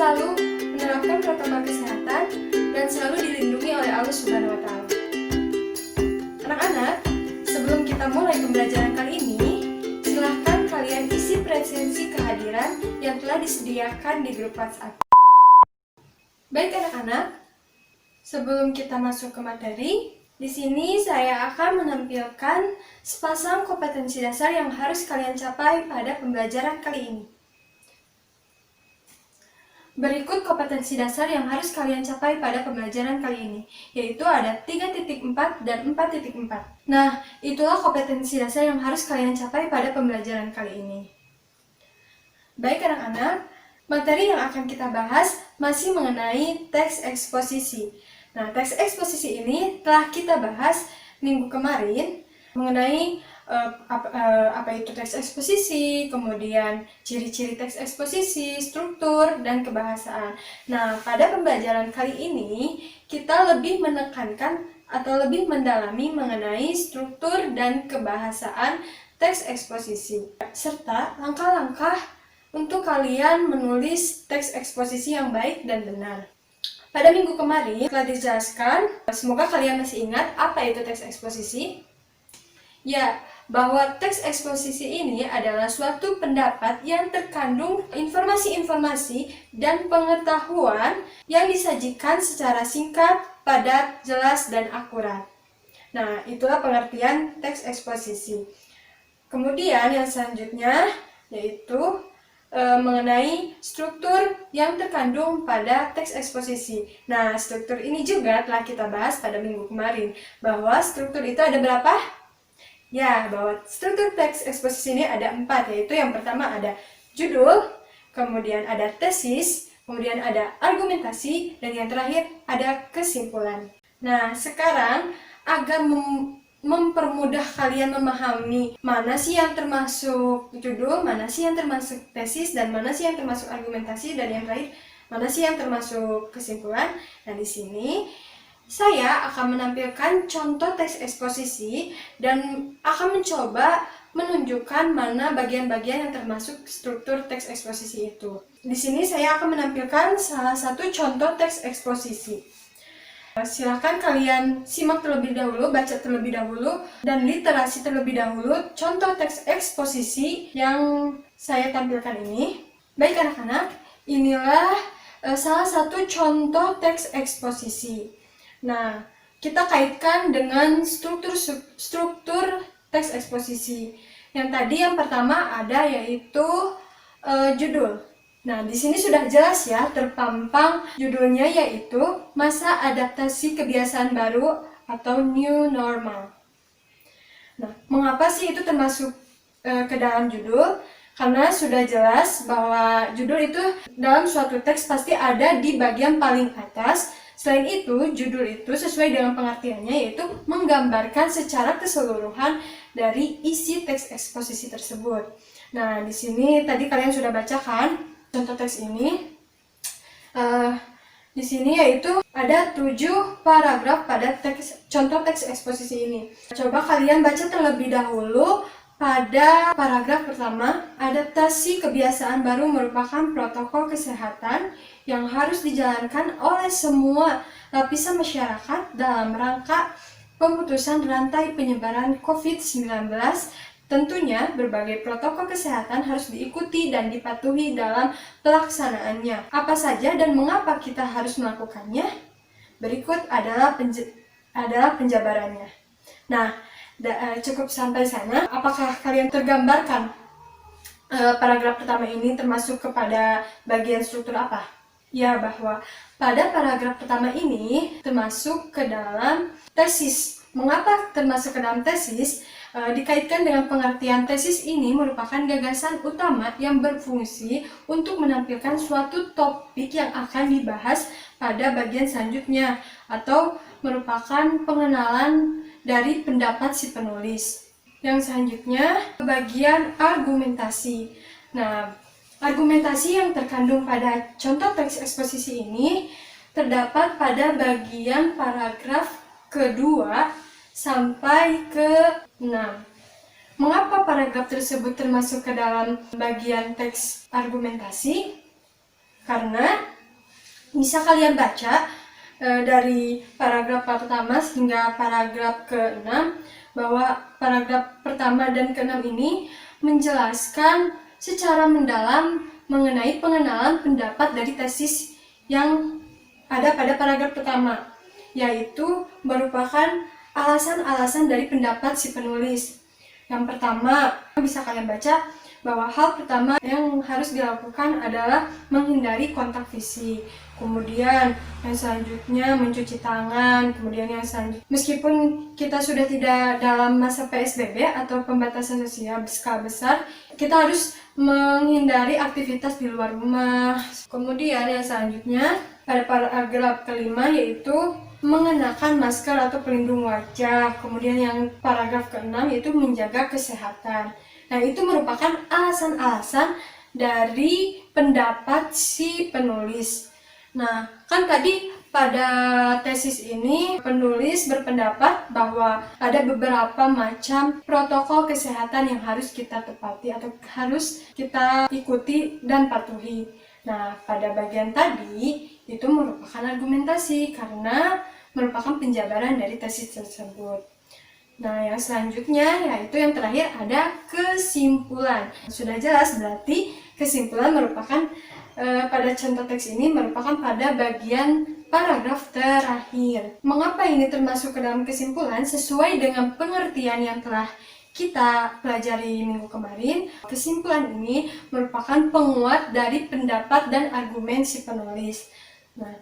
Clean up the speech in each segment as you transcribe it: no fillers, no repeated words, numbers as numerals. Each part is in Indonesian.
selalu menerapkan protokol kesehatan dan selalu dilindungi oleh Allah Subhanahu wa Ta'ala. Anak-anak, sebelum kita mulai pembelajaran kali ini, silahkan kalian isi presensi kehadiran yang telah disediakan di grup WhatsApp. Baik anak-anak, sebelum kita masuk ke materi, di sini saya akan menampilkan sepasang kompetensi dasar yang harus kalian capai pada pembelajaran kali ini. Berikut kompetensi dasar yang harus kalian capai pada pembelajaran kali ini, yaitu ada 3.4 dan 4.4. Nah, itulah kompetensi dasar yang harus kalian capai pada pembelajaran kali ini. Baik anak-anak, materi yang akan kita bahas masih mengenai teks eksposisi. Nah, teks eksposisi ini telah kita bahas minggu kemarin mengenai apa itu teks eksposisi, kemudian ciri-ciri teks eksposisi, struktur, dan kebahasaan. Nah, pada pembelajaran kali ini kita lebih menekankan atau lebih mendalami mengenai struktur dan kebahasaan teks eksposisi, serta langkah-langkah untuk kalian menulis teks eksposisi yang baik dan benar. Pada minggu kemarin telah dijelaskan, semoga kalian masih ingat apa itu teks eksposisi. Ya, bahwa teks eksposisi ini adalah suatu pendapat yang terkandung informasi-informasi dan pengetahuan yang disajikan secara singkat, padat, jelas, dan akurat. Nah, itulah pengertian teks eksposisi. Kemudian yang selanjutnya yaitu mengenai struktur yang terkandung pada teks eksposisi. Nah, struktur ini juga telah kita bahas pada minggu kemarin, bahwa struktur itu ada berapa? Ya, bahwa struktur teks eksposisi ini ada 4, yaitu yang pertama ada judul, kemudian ada tesis, kemudian ada argumentasi, dan yang terakhir ada kesimpulan. Nah, sekarang agar mempermudah kalian memahami mana sih yang termasuk judul, mana sih yang termasuk tesis, dan mana sih yang termasuk argumentasi, dan yang terakhir mana sih yang termasuk kesimpulan. Nah, di sini saya akan menampilkan contoh teks eksposisi dan akan mencoba menunjukkan mana bagian-bagian yang termasuk struktur teks eksposisi itu. Di sini saya akan menampilkan salah satu contoh teks eksposisi. Silakan kalian simak terlebih dahulu, baca terlebih dahulu, dan literasi terlebih dahulu contoh teks eksposisi yang saya tampilkan ini. Baik anak-anak, inilah salah satu contoh teks eksposisi. Nah, kita kaitkan dengan struktur teks eksposisi. Yang pertama ada yaitu judul. Nah, di sini sudah jelas ya, terpampang judulnya yaitu Masa Adaptasi Kebiasaan Baru atau New Normal. Nah, mengapa sih itu termasuk ke dalam judul? Karena sudah jelas bahwa judul itu dalam suatu teks pasti ada di bagian paling atas. Selain itu, judul itu sesuai dengan pengertiannya yaitu menggambarkan secara keseluruhan dari isi teks eksposisi tersebut. Nah, di sini tadi kalian sudah bacakan contoh teks ini. Di sini yaitu ada 7 paragraf pada contoh teks eksposisi ini. Coba kalian baca terlebih dahulu. Pada paragraf pertama, adaptasi kebiasaan baru merupakan protokol kesehatan yang harus dijalankan oleh semua lapisan masyarakat dalam rangka pemutusan rantai penyebaran COVID-19. Tentunya, berbagai protokol kesehatan harus diikuti dan dipatuhi dalam pelaksanaannya. Apa saja dan mengapa kita harus melakukannya? Berikut adalah penjabarannya. Nah, cukup sampai sana. Apakah kalian tergambarkan paragraf pertama ini termasuk kepada bagian struktur apa? Ya, bahwa pada paragraf pertama ini termasuk ke dalam tesis. Mengapa termasuk ke dalam tesis? Dikaitkan dengan pengertian tesis ini merupakan gagasan utama yang berfungsi untuk menampilkan suatu topik yang akan dibahas pada bagian selanjutnya, atau merupakan pengenalan dari pendapat si penulis. Yang selanjutnya, bagian argumentasi. Nah, argumentasi yang terkandung pada contoh teks eksposisi ini terdapat pada bagian paragraf kedua sampai ke-6. Mengapa paragraf tersebut termasuk ke dalam bagian teks argumentasi? Karena Bisa kalian baca dari paragraf pertama hingga paragraf ke-6, bahwa paragraf pertama dan ke-6 ini menjelaskan secara mendalam mengenai pengenalan pendapat dari tesis yang ada pada paragraf pertama, yaitu merupakan alasan-alasan dari pendapat si penulis. Yang pertama, bisa kalian baca bahwa hal pertama yang harus dilakukan adalah menghindari kontak fisik. Kemudian yang selanjutnya mencuci tangan. Kemudian yang selanjutnya, meskipun kita sudah tidak dalam masa PSBB atau pembatasan sosial berskala besar, kita harus menghindari aktivitas di luar rumah. Kemudian yang selanjutnya pada paragraf kelima yaitu mengenakan masker atau pelindung wajah. Kemudian yang paragraf ke-6 yaitu menjaga kesehatan. Nah, itu merupakan alasan-alasan dari pendapat si penulis. Nah, kan tadi pada tesis ini penulis berpendapat bahwa ada beberapa macam protokol kesehatan yang harus kita tepati atau harus kita ikuti dan patuhi. Nah, pada bagian tadi itu merupakan argumentasi karena merupakan penjabaran dari tesis tersebut. Nah, yang selanjutnya yaitu yang terakhir ada kesimpulan. Sudah jelas berarti kesimpulan merupakan pada contoh teks ini merupakan pada bagian paragraf terakhir. Mengapa ini termasuk ke dalam kesimpulan? Sesuai dengan pengertian yang telah kita pelajari minggu kemarin, kesimpulan ini merupakan penguat dari pendapat dan argumen si penulis. Nah,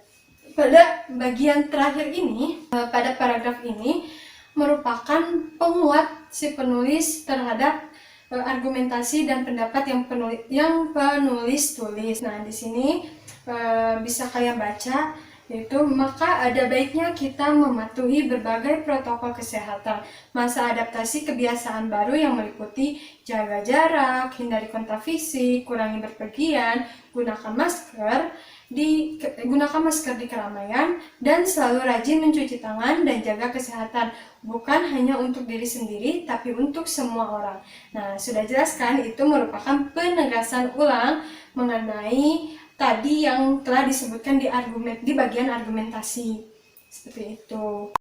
pada bagian terakhir ini, pada paragraf ini merupakan penguat si penulis terhadap argumentasi dan pendapat yang penulis tulis. Nah, di sini bisa kalian baca, yaitu maka ada baiknya kita mematuhi berbagai protokol kesehatan. Masa adaptasi kebiasaan baru yang meliputi jaga jarak, hindari kontak fisik, kurangi berpergian, gunakan masker di keramaian, dan selalu rajin mencuci tangan dan jaga kesehatan, bukan hanya untuk diri sendiri tapi untuk semua orang. Nah, sudah jelaskan itu merupakan penegasan ulang mengenai tadi yang telah disebutkan di bagian argumentasi. Seperti itu.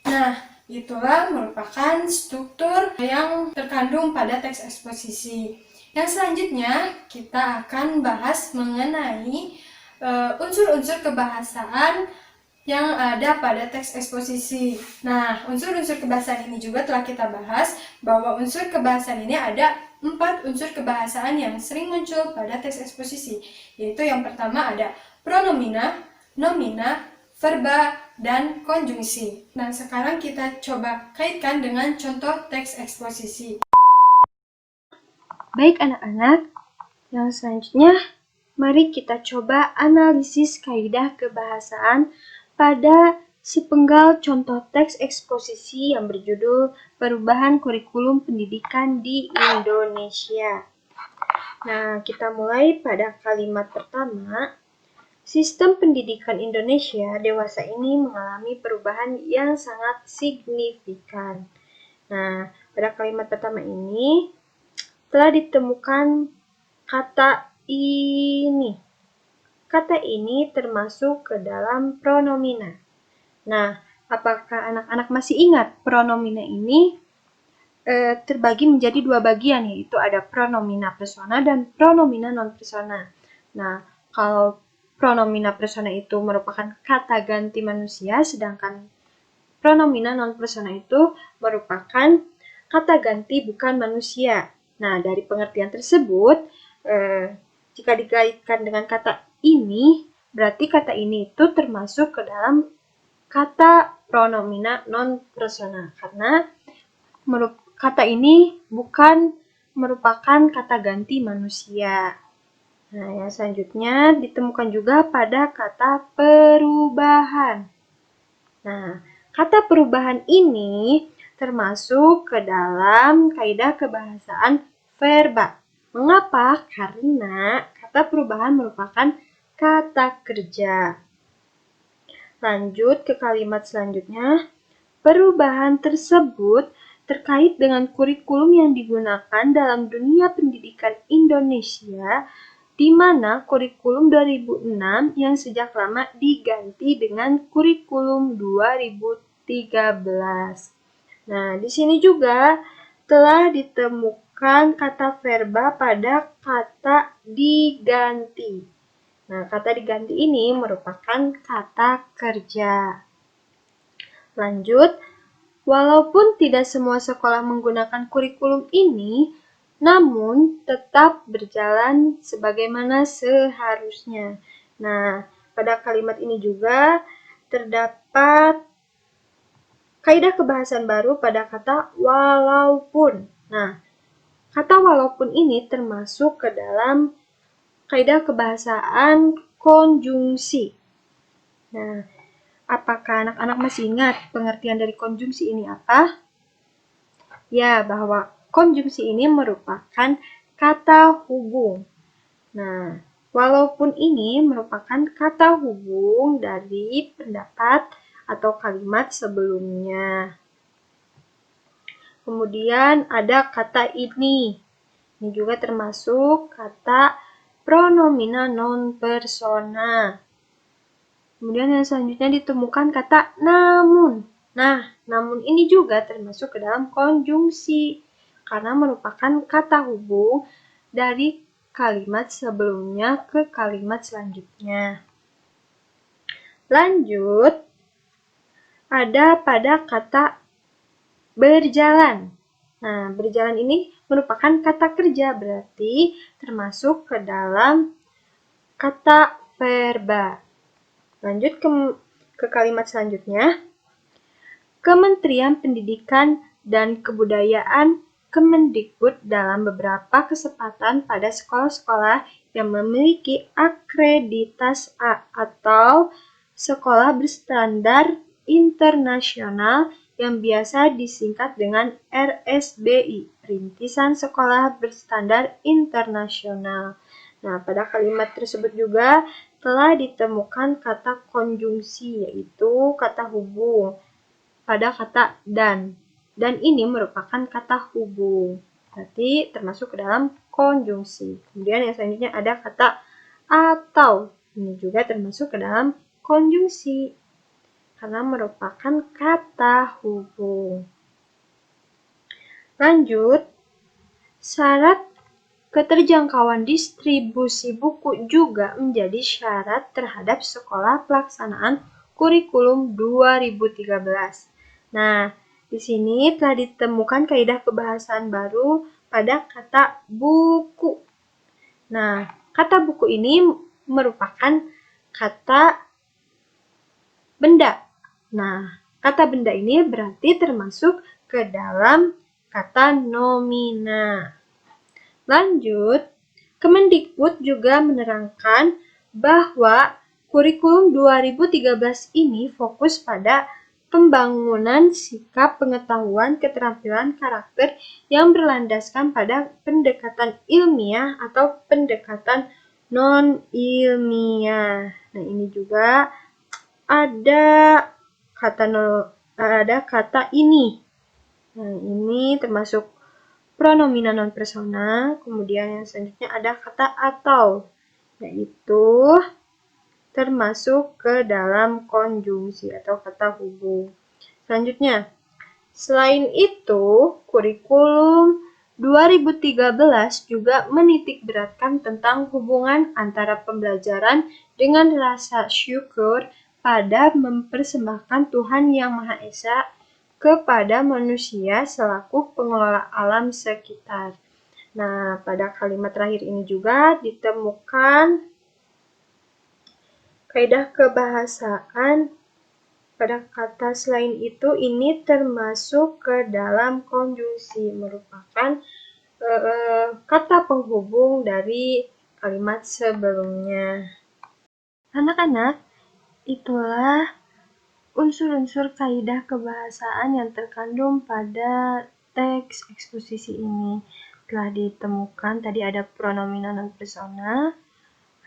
Nah, itulah merupakan struktur yang terkandung pada teks eksposisi. Yang selanjutnya kita akan bahas mengenai unsur-unsur kebahasaan yang ada pada teks eksposisi. Nah, unsur-unsur kebahasaan ini juga telah kita bahas, bahwa unsur kebahasaan ini ada 4 unsur kebahasaan yang sering muncul pada teks eksposisi, yaitu yang pertama ada pronomina, nomina, verba, dan konjungsi. Nah, sekarang kita coba kaitkan dengan contoh teks eksposisi. Baik anak-anak, yang selanjutnya mari kita coba analisis kaidah kebahasaan pada sepenggal contoh teks eksposisi yang berjudul Perubahan Kurikulum Pendidikan di Indonesia. Nah, kita mulai pada kalimat pertama. Sistem pendidikan Indonesia dewasa ini mengalami perubahan yang sangat signifikan. Nah, pada kalimat pertama ini telah ditemukan kata ini. Kata ini termasuk ke dalam pronomina. Nah, apakah anak-anak masih ingat pronomina ini terbagi menjadi 2 bagian, yaitu ada pronomina persona dan pronomina non-persona. Nah, kalau pronomina persona itu merupakan kata ganti manusia, sedangkan pronomina non-persona itu merupakan kata ganti bukan manusia. Nah, dari pengertian tersebut, jika dikaitkan dengan kata ini, berarti kata ini itu termasuk ke dalam kata pronomina non-persona, karena kata ini bukan merupakan kata ganti manusia. Nah, yang selanjutnya ditemukan juga pada kata perubahan. Nah, kata perubahan ini termasuk ke dalam kaidah kebahasaan verba. Mengapa? Karena kata perubahan merupakan kata kerja. Lanjut ke kalimat selanjutnya. Perubahan tersebut terkait dengan kurikulum yang digunakan dalam dunia pendidikan Indonesia di mana kurikulum 2006 yang sejak lama diganti dengan kurikulum 2013. Nah, di sini juga telah ditemukan kata verba pada kata diganti. Nah, kata diganti ini merupakan kata kerja. Lanjut, walaupun tidak semua sekolah menggunakan kurikulum ini, namun tetap berjalan sebagaimana seharusnya. Nah, pada kalimat ini juga terdapat kaidah kebahasan baru pada kata walaupun. Nah, kata walaupun ini termasuk ke dalam kaidah kebahasaan konjungsi. Nah, apakah anak-anak masih ingat pengertian dari konjungsi ini apa? Ya, bahwa konjungsi ini merupakan kata hubung. Nah, walaupun ini merupakan kata hubung dari pendapat atau kalimat sebelumnya. Kemudian ada kata ini. Ini juga termasuk kata pronomina non persona. Kemudian yang selanjutnya ditemukan kata namun. Nah, namun ini juga termasuk ke dalam konjungsi karena merupakan kata hubung dari kalimat sebelumnya ke kalimat selanjutnya. Lanjut, ada pada kata berjalan. Nah, berjalan ini merupakan kata kerja, berarti termasuk ke dalam kata verba. Lanjut ke kalimat selanjutnya. Kementerian Pendidikan dan Kebudayaan Kemendikbud dalam beberapa kesempatan pada sekolah-sekolah yang memiliki akreditas A atau sekolah berstandar internasional yang biasa disingkat dengan RSBI, Rintisan Sekolah Berstandar Internasional. Nah, pada kalimat tersebut juga telah ditemukan kata konjungsi, yaitu kata hubung pada kata dan. Dan ini merupakan kata hubung. Berarti termasuk ke dalam konjungsi. Kemudian yang selanjutnya ada kata atau. Ini juga termasuk ke dalam konjungsi karena merupakan kata hubung. Lanjut, syarat keterjangkauan distribusi buku juga menjadi syarat terhadap sekolah pelaksanaan kurikulum 2013. Nah, di sini telah ditemukan kaidah kebahasaan baru pada kata buku. Nah, kata buku ini merupakan kata benda. Nah, kata benda ini berarti termasuk ke dalam kata nomina. Lanjut, Kemendikbud juga menerangkan bahwa kurikulum 2013 ini fokus pada pembangunan sikap pengetahuan keterampilan karakter yang berlandaskan pada pendekatan ilmiah atau pendekatan non-ilmiah. Nah, ini juga ada kata ini. Nah, ini termasuk pronomina non persona. Kemudian yang selanjutnya ada kata atau, yaitu termasuk ke dalam konjungsi atau kata hubung. Selanjutnya, selain itu, kurikulum 2013 juga menitik beratkan tentang hubungan antara pembelajaran dengan rasa syukur pada mempersembahkan Tuhan Yang Maha Esa kepada manusia selaku pengelola alam sekitar. Nah, pada kalimat terakhir ini juga ditemukan kaidah kebahasaan pada kata selain itu ini termasuk ke dalam konjungsi, merupakan kata penghubung dari kalimat sebelumnya. Anak-anak, itulah unsur-unsur kaidah kebahasaan yang terkandung pada teks eksposisi ini. Telah ditemukan tadi ada pronomina non persona,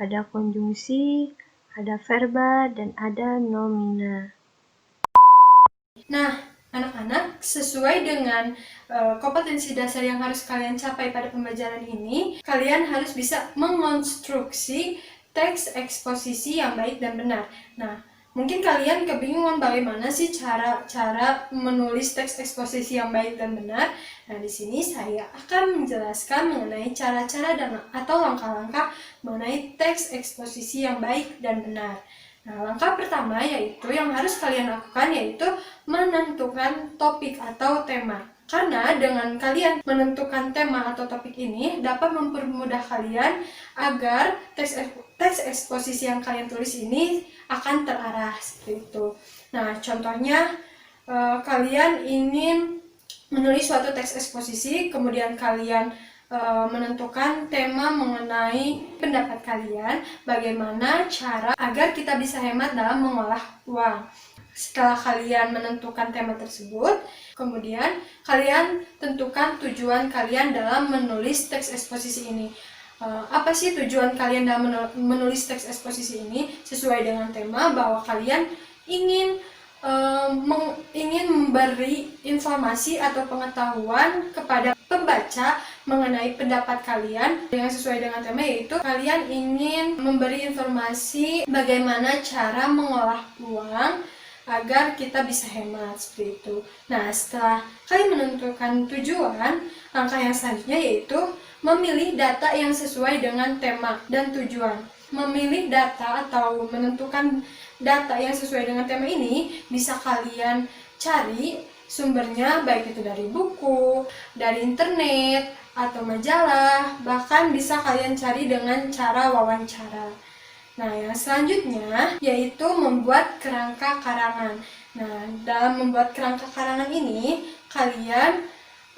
ada konjungsi, ada verba, dan ada nomina. Nah, Anak-anak, sesuai dengan kompetensi dasar yang harus kalian capai pada pembelajaran ini, kalian harus bisa mengonstruksi teks eksposisi yang baik dan benar. Nah, mungkin kalian kebingungan bagaimana sih cara menulis teks eksposisi yang baik dan benar. Nah, di sini saya akan menjelaskan mengenai cara-cara dan atau langkah-langkah mengenai teks eksposisi yang baik dan benar. Nah, langkah pertama yaitu yang harus kalian lakukan yaitu menentukan topik atau tema. Karena dengan kalian menentukan tema atau topik ini dapat mempermudah kalian agar teks eksposisi yang kalian tulis ini akan terarah seperti itu. Nah, contohnya kalian ingin menulis suatu teks eksposisi, kemudian kalian menentukan tema mengenai pendapat kalian, bagaimana cara agar kita bisa hemat dalam mengolah uang. Setelah kalian menentukan tema tersebut, kemudian kalian tentukan tujuan kalian dalam menulis teks eksposisi ini. Apa sih tujuan kalian dalam menulis teks eksposisi ini? Sesuai dengan tema bahwa kalian ingin memberi informasi atau pengetahuan kepada pembaca mengenai pendapat kalian dengan sesuai dengan tema, yaitu kalian ingin memberi informasi bagaimana cara mengolah uang agar kita bisa hemat seperti itu. Nah, setelah kalian menentukan tujuan, langkah yang selanjutnya yaitu memilih data yang sesuai dengan tema dan tujuan. Memilih data atau menentukan data yang sesuai dengan tema ini bisa kalian cari sumbernya, baik itu dari buku, dari internet, atau majalah, bahkan bisa kalian cari dengan cara wawancara. Nah, yang selanjutnya yaitu membuat kerangka karangan. Nah, dalam membuat kerangka karangan ini, kalian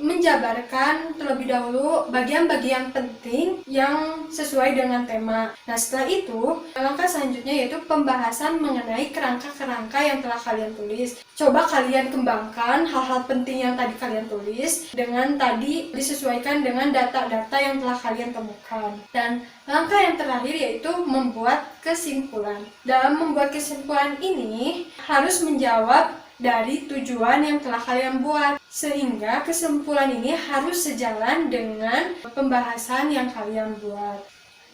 menjabarkan terlebih dahulu bagian-bagian penting yang sesuai dengan tema. Nah, setelah itu, langkah selanjutnya yaitu pembahasan mengenai kerangka-kerangka yang telah kalian tulis. Coba kalian kembangkan hal-hal penting yang tadi kalian tulis dengan tadi disesuaikan dengan data-data yang telah kalian temukan. Dan langkah yang terakhir yaitu membuat kesimpulan. Dalam membuat kesimpulan ini harus menjawab dari tujuan yang telah kalian buat, sehingga kesimpulan ini harus sejalan dengan pembahasan yang kalian buat.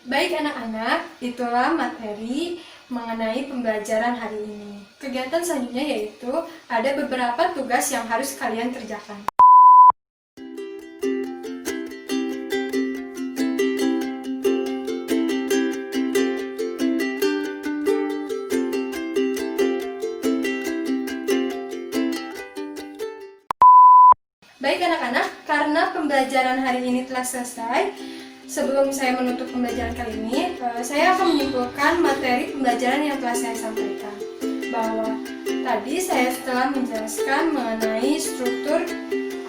Baik anak-anak, itulah materi mengenai pembelajaran hari ini. Kegiatan selanjutnya yaitu ada beberapa tugas yang harus kalian kerjakan. Baik anak-anak, karena pembelajaran hari ini telah selesai, sebelum saya menutup pembelajaran kali ini, saya akan menyimpulkan materi pembelajaran yang telah saya sampaikan. Bahwa tadi saya telah menjelaskan mengenai struktur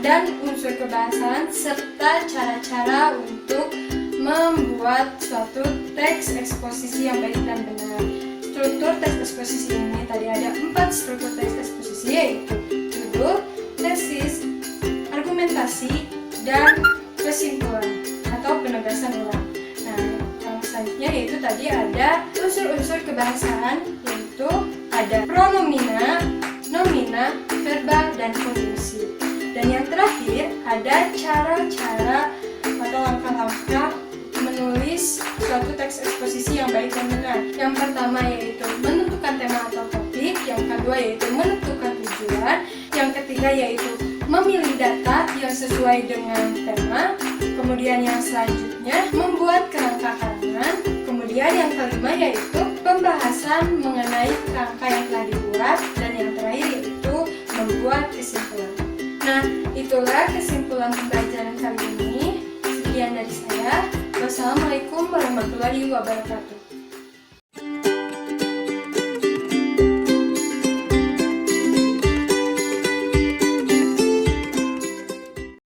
dan unsur kebahasaan serta cara-cara untuk membuat suatu teks eksposisi yang baik dan benar. Struktur teks eksposisi ini tadi ada 4 struktur teks eksposisi, yaitu judul, tesis, argumentasi, dan kesimpulan atau penegasan ulang. Nah, yang selanjutnya yaitu tadi ada unsur-unsur kebahasaan, yaitu ada pronomina, nomina, verba, dan konjungsi. Dan yang terakhir ada cara-cara atau langkah-langkah menulis suatu teks eksposisi yang baik dan benar. Yang pertama yaitu menentukan tema atau topik, yang kedua yaitu menentukan tujuan, yang ketiga yaitu memilih data yang sesuai dengan tema, kemudian yang selanjutnya membuat kerangka karangan, kemudian yang kelima yaitu pembahasan mengenai kerangka yang telah dibuat, dan yang terakhir yaitu membuat kesimpulan. Nah, itulah kesimpulan pembelajaran kali ini. Sekian dari saya. Wassalamualaikum warahmatullahi wabarakatuh.